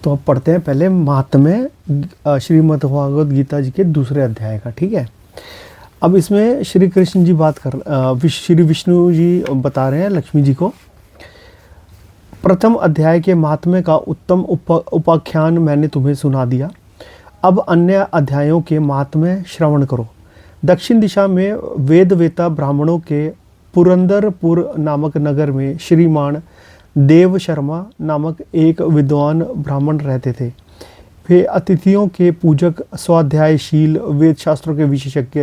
तो अब पढ़ते हैं पहले महात्म्य श्रीमद् भागवत गीता जी के दूसरे अध्याय का। ठीक है, अब इसमें श्री कृष्ण जी श्री विष्णु जी बता रहे हैं लक्ष्मी जी को। प्रथम अध्याय के महात्म्य का उत्तम उपाख्यान मैंने तुम्हें सुना दिया। अब अन्य अध्यायों के महात्म्य श्रवण करो। दक्षिण दिशा में वेदवेता ब्राह्मणों के पुरंदरपुर नामक नगर में श्रीमान देव शर्मा नामक एक विद्वान ब्राह्मण रहते थे। वे अतिथियों के पूजक, स्वाध्यायशील, वेद शास्त्रों के विशेषज्ञ,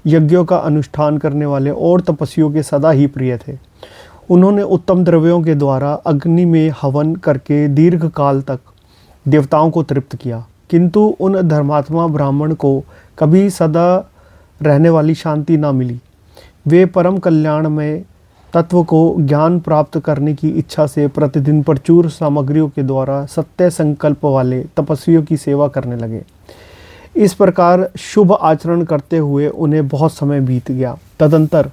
यज्ञों का अनुष्ठान करने वाले और तपस्वियों के सदा ही प्रिय थे। उन्होंने उत्तम द्रव्यों के द्वारा अग्नि में हवन करके दीर्घ काल तक देवताओं को तृप्त किया, किंतु उन धर्मात्मा ब्राह्मण को कभी सदा रहने वाली शांति न मिली। वे परम कल्याण में तत्व को ज्ञान प्राप्त करने की इच्छा से प्रतिदिन प्रचुर सामग्रियों के द्वारा सत्य संकल्प वाले तपस्वियों की सेवा करने लगे। इस प्रकार शुभ आचरण करते हुए उन्हें बहुत समय बीत गया। तदंतर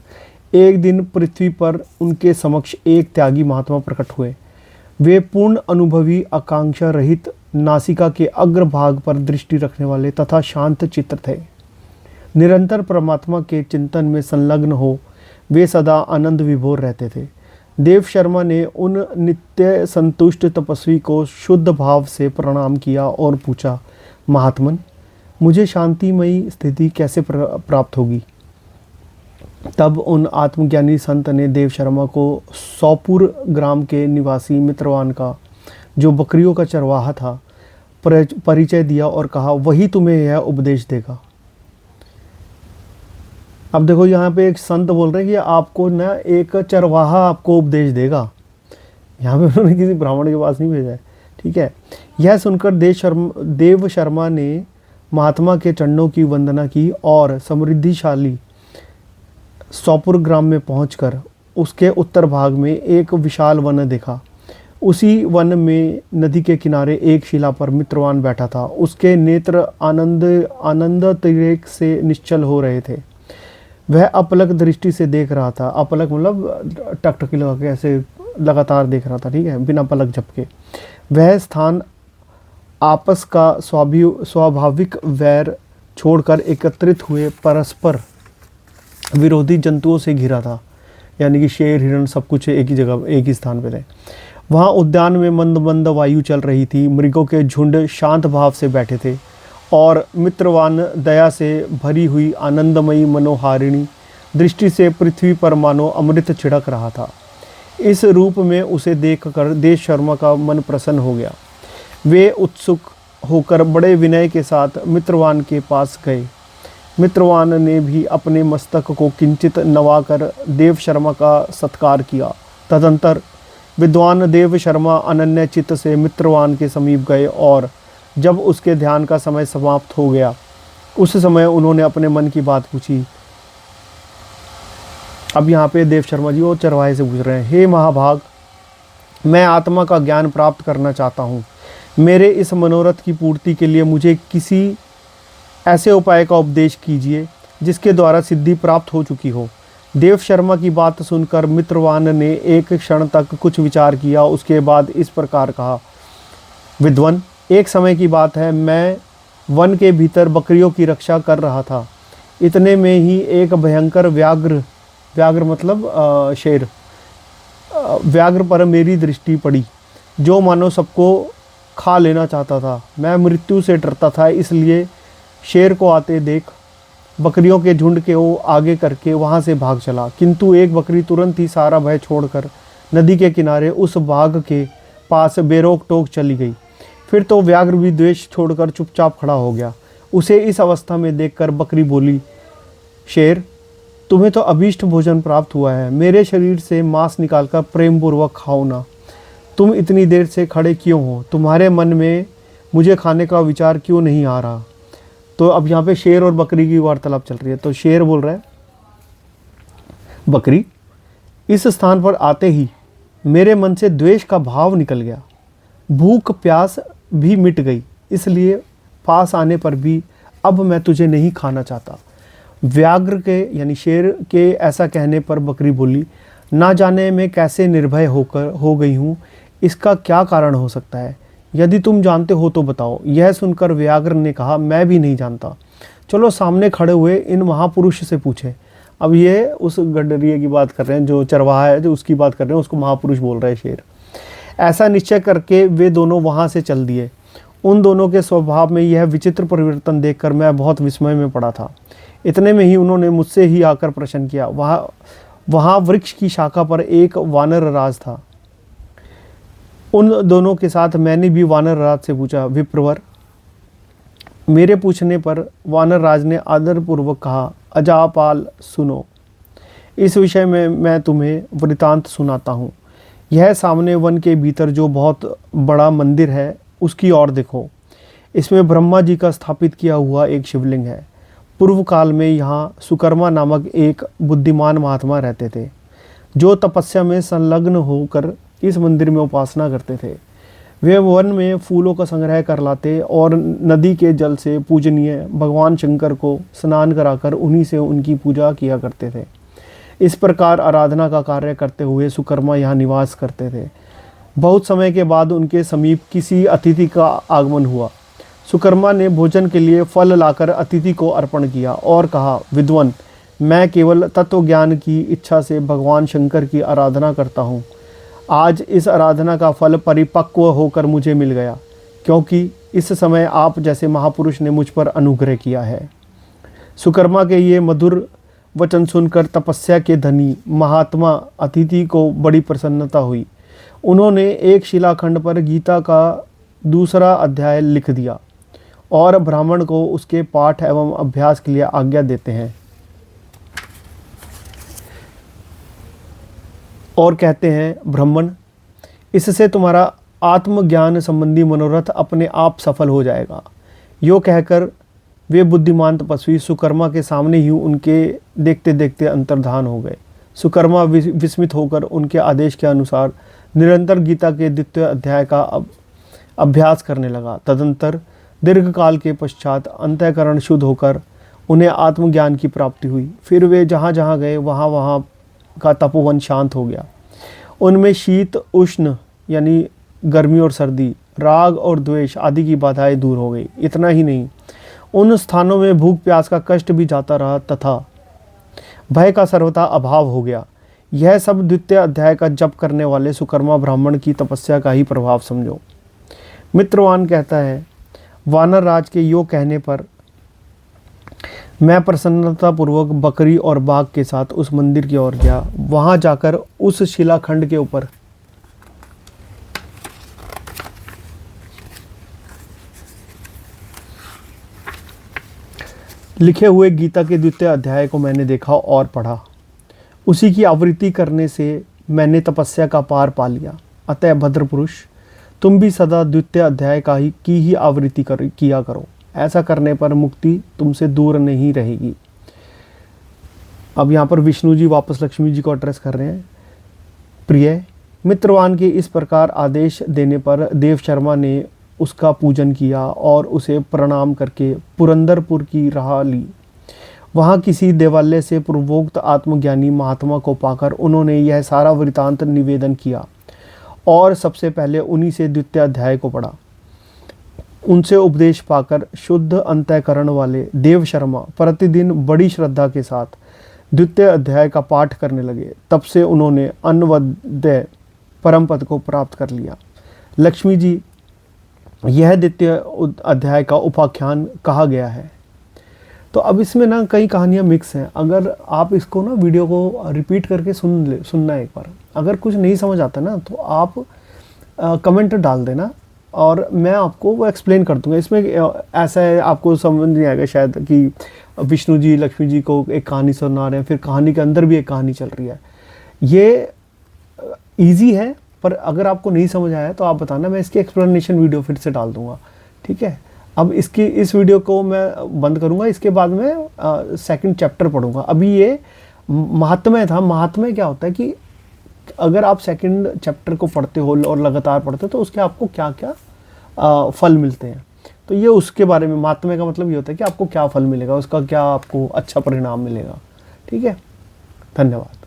एक दिन पृथ्वी पर उनके समक्ष एक त्यागी महात्मा प्रकट हुए। वे पूर्ण अनुभवी, आकांक्षा रहित, नासिका के अग्रभाग पर दृष्टि रखने वाले तथा शांत चित्त थे। निरंतर परमात्मा के चिंतन में संलग्न हो वे सदा आनंद विभोर रहते थे। देव शर्मा ने उन नित्य संतुष्ट तपस्वी को शुद्ध भाव से प्रणाम किया और पूछा, महात्मन, मुझे शांतिमयी स्थिति कैसे प्राप्त होगी? तब उन आत्मज्ञानी संत ने देव शर्मा को सौपुर ग्राम के निवासी मित्रवान का, जो बकरियों का चरवाहा था, परिचय दिया और कहा, वही तुम्हें यह उपदेश देगा। अब देखो यहाँ पे एक संत बोल रहे हैं कि आपको ना एक चरवाहा आपको उपदेश देगा। यहाँ पे उन्होंने किसी ब्राह्मण के पास नहीं भेजा है। ठीक है, यह सुनकर देव शर्मा ने महात्मा के चरणों की वंदना की और समृद्धिशाली सौपुर ग्राम में पहुंचकर उसके उत्तर भाग में एक विशाल वन देखा। उसी वन में नदी के किनारे एक शिला पर मित्रवान बैठा था। उसके नेत्र आनंद तिरेक से निश्चल हो रहे थे। वह अपलक दृष्टि से देख रहा था। अपलक मतलब टकटकी लगा के ऐसे लगातार देख रहा था। ठीक है, बिना पलक झपके। वह स्थान आपस का स्वाभाविक वैर छोड़कर एकत्रित हुए परस्पर विरोधी जंतुओं से घिरा था। यानी कि शेर, हिरण सब कुछ एक ही जगह, एक ही स्थान पे थे। वहाँ उद्यान में मंद मंद वायु चल रही थी। मृगों के झुंड शांत भाव से बैठे थे और मित्रवान दया से भरी हुई आनंदमयी मनोहारिणी दृष्टि से पृथ्वी पर मानो अमृत छिड़क रहा था। इस रूप में उसे देखकर देव शर्मा का मन प्रसन्न हो गया। वे उत्सुक होकर बड़े विनय के साथ मित्रवान के पास गए। मित्रवान ने भी अपने मस्तक को किंचित नवाकर देव शर्मा का सत्कार किया। तदंतर विद्वान देव शर्मा अनन्य चित्त से मित्रवान के समीप गए और जब उसके ध्यान का समय समाप्त हो गया, उस समय उन्होंने अपने मन की बात पूछी। अब यहाँ पे देव शर्मा जी वो चरवाहे से पूछ रहे हैं, हे महाभाग, मैं आत्मा का ज्ञान प्राप्त करना चाहता हूँ। मेरे इस मनोरथ की पूर्ति के लिए मुझे किसी ऐसे उपाय का उपदेश कीजिए जिसके द्वारा सिद्धि प्राप्त हो चुकी हो। देव शर्मा की बात सुनकर मित्रवान ने एक क्षण तक कुछ विचार किया। उसके बाद इस प्रकार कहा, विद्वान, एक समय की बात है, मैं वन के भीतर बकरियों की रक्षा कर रहा था। इतने में ही एक भयंकर व्याघ्र मतलब शेर, व्याघ्र पर मेरी दृष्टि पड़ी, जो मानो सबको खा लेना चाहता था। मैं मृत्यु से डरता था, इसलिए शेर को आते देख बकरियों के झुंड के वो आगे करके वहाँ से भाग चला। किंतु एक बकरी तुरंत ही सारा भय छोड़कर नदी के किनारे उस बाघ के पास बेरोक टोक चली गई। फिर तो व्याघ्र भी द्वेष छोड़कर चुपचाप खड़ा हो गया। उसे इस अवस्था में देखकर बकरी बोली, शेर, तुम्हें तो अभीष्ट भोजन प्राप्त हुआ है। मेरे शरीर से मांस निकालकर प्रेम पूर्वक खाओ ना। तुम इतनी देर से खड़े क्यों हो? तुम्हारे मन में मुझे खाने का विचार क्यों नहीं आ रहा? तो अब यहाँ पे शेर और बकरी की वार्तालाप चल रही है। तो शेर बोल रहा है, बकरी, इस स्थान पर आते ही मेरे मन से द्वेष का भाव निकल गया। भूख प्यास भी मिट गई, इसलिए पास आने पर भी अब मैं तुझे नहीं खाना चाहता। व्याघ्र के यानी शेर के ऐसा कहने पर बकरी बोली, ना जाने मैं कैसे निर्भय हो गई हूँ, इसका क्या कारण हो सकता है? यदि तुम जानते हो तो बताओ। यह सुनकर व्याघ्र ने कहा, मैं भी नहीं जानता। चलो सामने खड़े हुए इन महापुरुष से पूछे। अब ये उस गडरिये की बात कर रहे हैं, जो चरवाहा है, जो उसकी बात कर रहे हैं, उसको महापुरुष बोल रहे हैं शेर। ऐसा निश्चय करके वे दोनों वहाँ से चल दिए। उन दोनों के स्वभाव में यह विचित्र परिवर्तन देखकर मैं बहुत विस्मय में पड़ा था। इतने में ही उन्होंने मुझसे ही आकर प्रश्न किया। वहाँ वृक्ष की शाखा पर एक वानर राज था। उन दोनों के साथ मैंने भी वानर राज से पूछा, विप्रवर। मेरे पूछने पर वानर राज ने आदरपूर्वक कहा, अजापाल सुनो, इस विषय में मैं तुम्हें वृतांत सुनाता हूँ। यह सामने वन के भीतर जो बहुत बड़ा मंदिर है, उसकी ओर देखो। इसमें ब्रह्मा जी का स्थापित किया हुआ एक शिवलिंग है। पूर्व काल में यहाँ सुकर्मा नामक एक बुद्धिमान महात्मा रहते थे, जो तपस्या में संलग्न होकर इस मंदिर में उपासना करते थे। वे वन में फूलों का संग्रह कर लाते और नदी के जल से पूजनीय भगवान शंकर को स्नान कराकर उन्हीं से उनकी पूजा किया करते थे। इस प्रकार आराधना का कार्य करते हुए सुकर्मा यहाँ निवास करते थे। बहुत समय के बाद उनके समीप किसी अतिथि का आगमन हुआ। सुकर्मा ने भोजन के लिए फल लाकर अतिथि को अर्पण किया और कहा, विद्वान, मैं केवल तत्व ज्ञान की इच्छा से भगवान शंकर की आराधना करता हूँ। आज इस आराधना का फल परिपक्व होकर मुझे मिल गया, क्योंकि इस समय आप जैसे महापुरुष ने मुझ पर अनुग्रह किया है। सुकर्मा के ये मधुर वचन सुनकर तपस्या के धनी महात्मा अतिथि को बड़ी प्रसन्नता हुई। उन्होंने एक शिलाखंड पर गीता का दूसरा अध्याय लिख दिया और ब्राह्मण को उसके पाठ एवं अभ्यास के लिए आज्ञा देते हैं और कहते हैं, ब्राह्मण, इससे तुम्हारा आत्मज्ञान संबंधी मनोरथ अपने आप सफल हो जाएगा। यो कहकर वे बुद्धिमान तपस्वी सुकर्मा के सामने ही उनके देखते देखते अंतर्धान हो गए। सुकर्मा विस्मित होकर उनके आदेश के अनुसार निरंतर गीता के द्वितीय अध्याय का अभ्यास करने लगा। तदंतर दीर्घ काल के पश्चात अंतःकरण शुद्ध होकर उन्हें आत्मज्ञान की प्राप्ति हुई। फिर वे जहाँ जहाँ गए वहाँ का तपोवन शांत हो गया। उनमें शीत उष्ण यानी गर्मी और सर्दी, राग और द्वेष आदि की बाधाएं दूर हो गई। इतना ही नहीं, उन स्थानों में भूख प्यास का कष्ट भी जाता रहा तथा भय का सर्वथा अभाव हो गया। यह सब द्वितीय अध्याय का जप करने वाले सुकर्मा ब्राह्मण की तपस्या का ही प्रभाव समझो। मित्रवान कहता है, वानर राज के यो कहने पर मैं प्रसन्नतापूर्वक बकरी और बाघ के साथ उस मंदिर की ओर गया। वहां जाकर उस शिलाखंड के ऊपर लिखे हुए गीता के द्वितीय अध्याय को मैंने देखा और पढ़ा। उसी की आवृत्ति करने से मैंने तपस्या का पार पा लिया। अतः भद्र पुरुष, तुम भी सदा द्वितीय अध्याय की ही आवृत्ति किया करो। ऐसा करने पर मुक्ति तुमसे दूर नहीं रहेगी। अब यहाँ पर विष्णु जी वापस लक्ष्मी जी को एड्रेस कर रहे हैं। प्रिय मित्रवान के इस प्रकार आदेश देने पर देव शर्मा ने उसका पूजन किया और उसे प्रणाम करके पुरंदरपुर की राह ली। वहाँ किसी देवालय से पूर्वोक्त आत्मज्ञानी महात्मा को पाकर उन्होंने यह सारा वृतांत निवेदन किया और सबसे पहले उन्हीं से द्वितीय अध्याय को पढ़ा। उनसे उपदेश पाकर शुद्ध अंतःकरण वाले देव शर्मा प्रतिदिन बड़ी श्रद्धा के साथ द्वितीय अध्याय का पाठ करने लगे। तब से उन्होंने अन्वद्य परम पद को प्राप्त कर लिया। लक्ष्मी जी, यह द्वितीय अध्याय का उपाख्यान कहा गया है। तो अब इसमें ना कई कहानियाँ मिक्स हैं। अगर आप इसको ना वीडियो को रिपीट करके सुनना एक बार। अगर कुछ नहीं समझ आता ना तो आप कमेंट डाल देना और मैं आपको वो एक्सप्लेन कर दूंगा। इसमें ऐसा है, आपको समझ नहीं आएगा शायद कि विष्णु जी लक्ष्मी जी को एक कहानी सुना रहे हैं, फिर कहानी के अंदर भी एक कहानी चल रही है। ये ईजी है, पर अगर आपको नहीं समझ आया तो आप बताना, मैं इसकी एक्सप्लेनेशन वीडियो फिर से डाल दूंगा। ठीक है, अब इस वीडियो को मैं बंद करूंगा। इसके बाद में सेकंड चैप्टर पढ़ूंगा। अभी ये महात्म्य था। महात्म्य क्या होता है कि अगर आप सेकंड चैप्टर को पढ़ते हो और लगातार पढ़ते हो तो उसके आपको क्या क्या फल मिलते हैं। तो ये उसके बारे में, महात्म्य का मतलब ये होता है कि आपको क्या फल मिलेगा, उसका क्या आपको अच्छा परिणाम मिलेगा। ठीक है, धन्यवाद।